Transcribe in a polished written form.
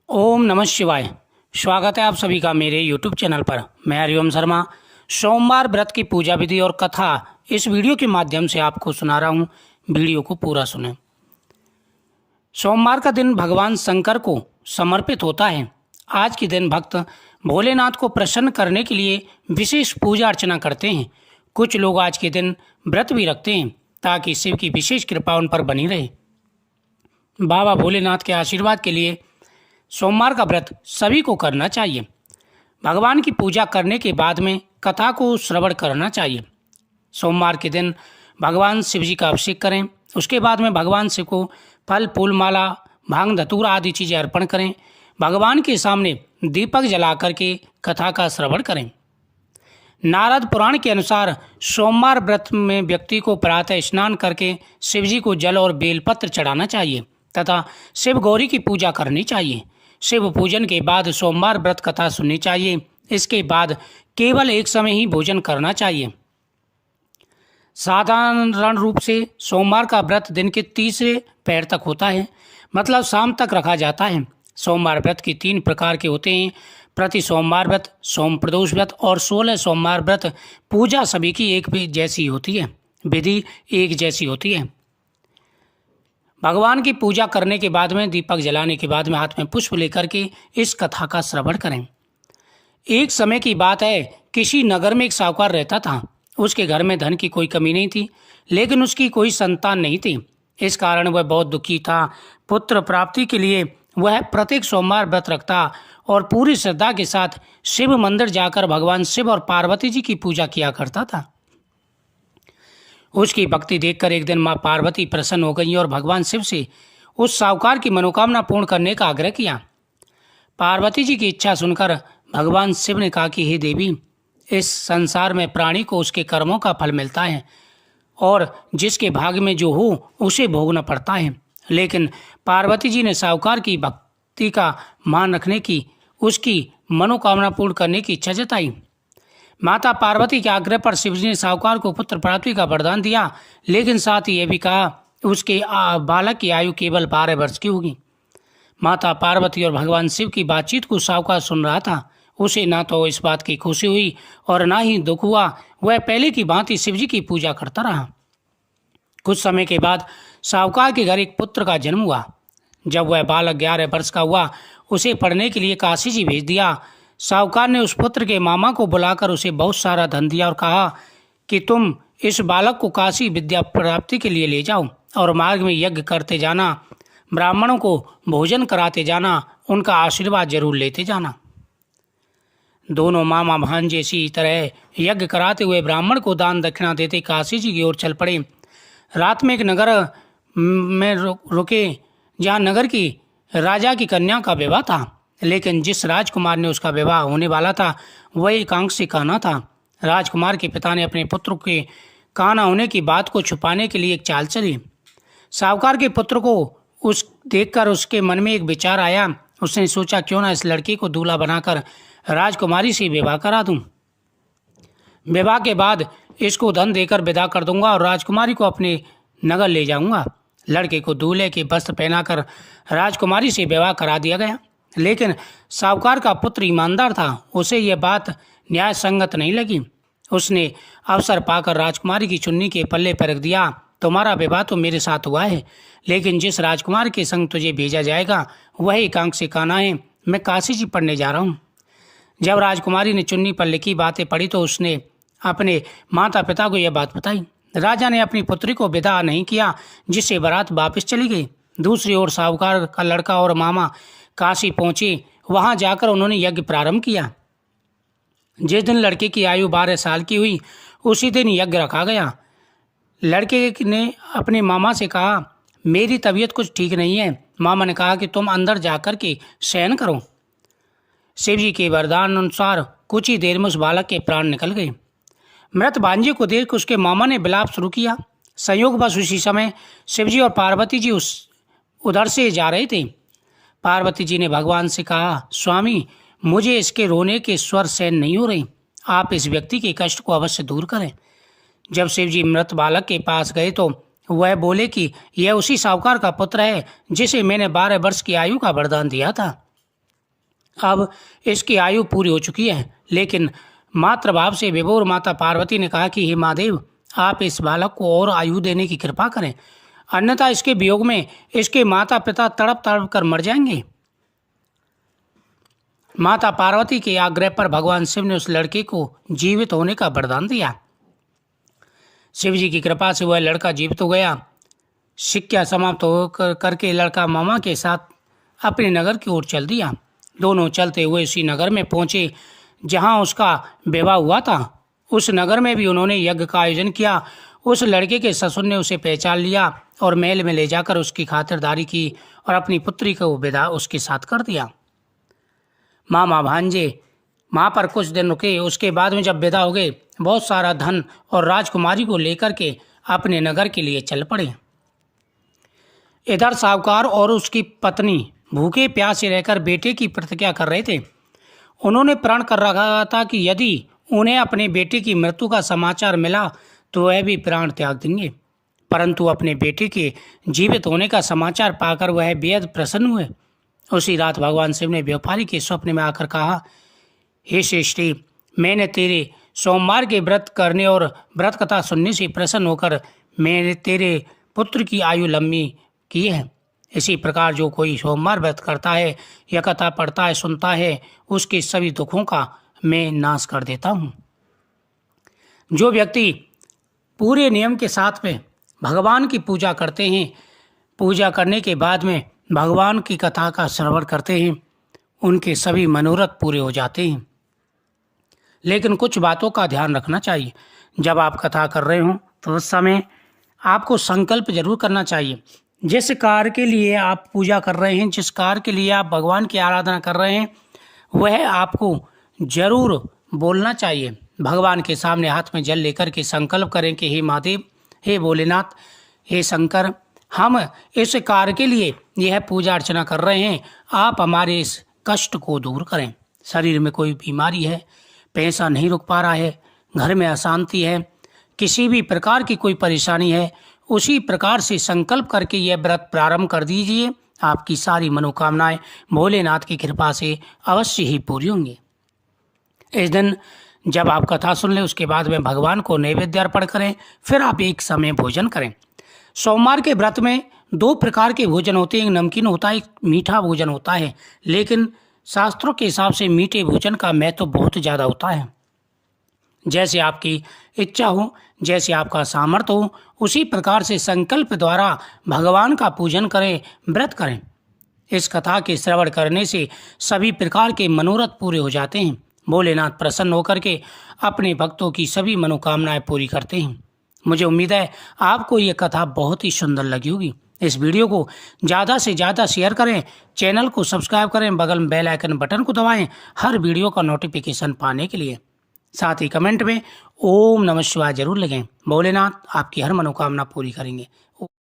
ओम नमः शिवाय। स्वागत है आप सभी का मेरे YouTube चैनल पर। मैं हरिओम शर्मा सोमवार व्रत की पूजा विधि और कथा इस वीडियो के माध्यम से आपको सुना रहा हूँ। वीडियो को पूरा सुने। सोमवार का दिन भगवान शंकर को समर्पित होता है। आज के दिन भक्त भोलेनाथ को प्रसन्न करने के लिए विशेष पूजा अर्चना करते हैं। कुछ लोग आज के दिन व्रत भी रखते हैं ताकि शिव की विशेष कृपा उन पर बनी रहे। बाबा भोलेनाथ के आशीर्वाद के लिए सोमवार का व्रत सभी को करना चाहिए। भगवान की पूजा करने के बाद में कथा को श्रवण करना चाहिए। सोमवार के दिन भगवान शिव जी का अभिषेक करें। उसके बाद में भगवान शिव को फल फूल माला भांग धतूरा आदि चीज़ें अर्पण करें। भगवान के सामने दीपक जला करके कथा का श्रवण करें। नारद पुराण के अनुसार सोमवार व्रत में व्यक्ति को प्रातः स्नान करके शिव जी को जल और बेलपत्र चढ़ाना चाहिए तथा शिव गौरी की पूजा करनी चाहिए। शिव पूजन के बाद सोमवार व्रत कथा सुननी चाहिए। इसके बाद केवल एक समय ही भोजन करना चाहिए। साधारण रूप से सोमवार का व्रत दिन के तीसरे पहर तक होता है, मतलब शाम तक रखा जाता है। सोमवार व्रत की 3 प्रकार के होते हैं: प्रति सोमवार व्रत, सोम प्रदोष व्रत और 16 सोमवार व्रत। पूजा सभी की एक भी जैसी होती है, विधि एक जैसी होती है। भगवान की पूजा करने के बाद में दीपक जलाने के बाद में हाथ में पुष्प लेकर के इस कथा का श्रवण करें। एक समय की बात है, किसी नगर में एक साहूकार रहता था। उसके घर में धन की कोई कमी नहीं थी, लेकिन उसकी कोई संतान नहीं थी। इस कारण वह बहुत दुखी था। पुत्र प्राप्ति के लिए वह प्रत्येक सोमवार व्रत रखता और पूरी श्रद्धा के साथ शिव मंदिर जाकर भगवान शिव और पार्वती जी की पूजा किया करता था। उसकी भक्ति देखकर एक दिन मां पार्वती प्रसन्न हो गई और भगवान शिव से उस साहूकार की मनोकामना पूर्ण करने का आग्रह किया। पार्वती जी की इच्छा सुनकर भगवान शिव ने कहा कि हे देवी, इस संसार में प्राणी को उसके कर्मों का फल मिलता है और जिसके भाग्य में जो हो उसे भोगना पड़ता है। लेकिन पार्वती जी ने साहूकार की भक्ति का मान रखने की, उसकी मनोकामना पूर्ण करने की इच्छा जताई। माता पार्वती के आग्रह पर शिवजी ने साहूकार को पुत्र प्राप्ति का वरदान दिया, लेकिन साथ ही यह भी कहा उसके बालक की आयु केवल 12 वर्ष की होगी। माता पार्वती और भगवान शिव की बातचीत को साहूकार सुन रहा था। उसे ना तो इस बात की खुशी हुई और ना ही दुख हुआ। वह पहले की भांति शिवजी की पूजा करता रहा। कुछ समय के बाद साहूकार के घर एक पुत्र का जन्म हुआ। जब वह बालक 11 वर्ष का हुआ, उसे पढ़ने के लिए काशी जी भेज दिया। साहूकार ने उस पुत्र के मामा को बुलाकर उसे बहुत सारा धन दिया और कहा कि तुम इस बालक को काशी विद्या प्राप्ति के लिए ले जाओ और मार्ग में यज्ञ करते जाना, ब्राह्मणों को भोजन कराते जाना, उनका आशीर्वाद जरूर लेते जाना। दोनों मामा भांजे इसी तरह यज्ञ कराते हुए ब्राह्मण को दान दक्षिणा देते काशी जी की ओर चल पड़े। रात में एक नगर में रुके जहाँ नगर की राजा की कन्या का विवाह था, लेकिन जिस राजकुमार ने उसका विवाह होने वाला था वह एकांक्षी कान्हा था। राजकुमार के पिता ने अपने पुत्र के कान्हा होने की बात को छुपाने के लिए एक चाल चली। साहूकार के पुत्र को उस देखकर उसके मन में एक विचार आया। उसने सोचा क्यों ना इस लड़की को दूल्हा बनाकर राजकुमारी से विवाह करा दूं। विवाह के बाद इसको धन देकर विदा कर दूंगा और राजकुमारी को अपने नगर ले जाऊंगा। लड़के को दूल्हे के वस्त्र पहनाकर राजकुमारी से विवाह करा दिया गया। लेकिन साहूकार का पुत्र ईमानदार था। उसे यह बात न्याय संगत नहीं लगी। उसने अवसर पाकर राजकुमारी की चुन्नी के पल्ले पर रख दिया, तुम्हारा विवाह तो मेरे साथ हुआ है, लेकिन जिस राजकुमार के संग तुझे भेजा जाएगा वह एकांक्षी कान्हा है। मैं काशी जी पढ़ने जा रहा हूँ। जब राजकुमारी ने चुन्नी पर लिखी बातें पढ़ी तो उसने अपने माता पिता को यह बात बताई। राजा ने अपनी पुत्री को विदा नहीं किया, जिससे बारात वापस चली गई। दूसरी ओर साहूकार का लड़का और मामा काशी पहुंचे। वहां जाकर उन्होंने यज्ञ प्रारंभ किया। जिस दिन लड़के की आयु 12 साल की हुई, उसी दिन यज्ञ रखा गया। लड़के ने अपने मामा से कहा, मेरी तबीयत कुछ ठीक नहीं है। मामा ने कहा कि तुम अंदर जाकर के शयन करो। शिवजी के वरदान अनुसार कुछ ही देर में उस बालक के प्राण निकल गए। मृत भांजे को देख उसके मामा ने विलाप शुरू किया। संयोगवश उसी समय शिवजी और पार्वती जी उधर से जा रहे थे। पार्वती जी ने भगवान से कहा, स्वामी, मुझे इसके रोने के स्वर सहन नहीं हो रहे। आप इस व्यक्ति के कष्ट को अवश्य दूर करें। जब शिवजी मृत बालक के पास गए तो वह बोले कि यह उसी साहूकार का पुत्र है जिसे मैंने 12 वर्ष की आयु का वरदान दिया था। अब इसकी आयु पूरी हो चुकी है। लेकिन मातृभाव से विभोर माता पार्वती ने कहा कि हे महादेव, आप इस बालक को और आयु देने की कृपा करें, अन्यथा इसके वियोग में इसके माता पिता तड़प तड़प कर मर जाएंगे। माता पार्वती के आग्रह पर भगवान शिव ने उस लड़के को जीवित होने का वरदान दिया। शिव जी की कृपा से वह लड़का जीवित हो गया। शिक्षा समाप्त होकर करके लड़का मामा के साथ अपने नगर की ओर चल दिया। दोनों चलते हुए उसी नगर में पहुंचे जहां उसका विवाह हुआ था। उस नगर में भी उन्होंने यज्ञ का आयोजन किया। उस लड़के के ससुर ने उसे पहचान लिया और महल में ले जाकर उसकी खातिरदारी की और अपनी पुत्री को विदा उसके साथ कर दिया। मामा भांजे वहाँ पर कुछ दिन रुके। उसके बाद में जब विदा हो गए, बहुत सारा धन और राजकुमारी को लेकर के अपने नगर के लिए चल पड़े। इधर साहूकार और उसकी पत्नी भूखे प्यासे रहकर बेटे की प्रतिज्ञा कर रहे थे। उन्होंने प्रण कर रखा था कि यदि उन्हें अपने बेटे की मृत्यु का समाचार मिला तो वह भी प्राण त्याग देंगे। परंतु अपने बेटे के जीवित होने का समाचार पाकर वह बेहद प्रसन्न हुए। उसी रात भगवान शिव ने व्यापारी के स्वप्न में आकर कहा, हे श्रेष्ठी, मैंने तेरे सोमवार के व्रत करने और व्रत कथा सुनने से प्रसन्न होकर मैंने तेरे पुत्र की आयु लंबी की है। इसी प्रकार जो कोई सोमवार व्रत करता है या कथा पढ़ता है, सुनता है, उसके सभी दुखों का मैं नाश कर देता हूँ। जो व्यक्ति पूरे नियम के साथ में भगवान की पूजा करते हैं, पूजा करने के बाद में भगवान की कथा का श्रवण करते हैं, उनके सभी मनोरथ पूरे हो जाते हैं। लेकिन कुछ बातों का ध्यान रखना चाहिए। जब आप कथा कर रहे हों तो उस समय आपको संकल्प जरूर करना चाहिए। जिस कार्य के लिए आप पूजा कर रहे हैं, जिस कार्य के लिए आप भगवान की आराधना कर रहे हैं, वह आपको जरूर बोलना चाहिए। भगवान के सामने हाथ में जल लेकर के संकल्प करें कि हे महादेव, हे भोलेनाथ, हे शंकर, हम इस कार्य के लिए यह पूजा अर्चना कर रहे हैं, आप हमारे इस कष्ट को दूर करें। शरीर में कोई बीमारी है, पैसा नहीं रुक पा रहा है, घर में अशांति है, किसी भी प्रकार की कोई परेशानी है, उसी प्रकार से संकल्प करके यह व्रत प्रारंभ कर दीजिए। आपकी सारी मनोकामनाएं भोलेनाथ की कृपा से अवश्य ही पूरी होंगी। इस दिन जब आप कथा सुन लें, उसके बाद में भगवान को नैवेद्य अर्पण करें, फिर आप एक समय भोजन करें। सोमवार के व्रत में 2 प्रकार के भोजन होते हैं, एक नमकीन होता है, एक मीठा भोजन होता है। लेकिन शास्त्रों के हिसाब से मीठे भोजन का महत्व बहुत ज़्यादा होता है। जैसे आपकी इच्छा हो, जैसे आपका सामर्थ्य हो, उसी प्रकार से संकल्प द्वारा भगवान का पूजन करें, व्रत करें। इस कथा के श्रवण करने से सभी प्रकार के मनोरथ पूरे हो जाते हैं। भोलेनाथ प्रसन्न होकर के अपने भक्तों की सभी मनोकामनाएं पूरी करते हैं। मुझे उम्मीद है आपको ये कथा बहुत ही सुंदर लगी होगी। इस वीडियो को ज़्यादा से ज़्यादा शेयर करें, चैनल को सब्सक्राइब करें, बगल में बेल आइकन बटन को दबाएं हर वीडियो का नोटिफिकेशन पाने के लिए। साथ ही कमेंट में ओम नमः शिवाय जरूर लिखें। भोलेनाथ आपकी हर मनोकामना पूरी करेंगे।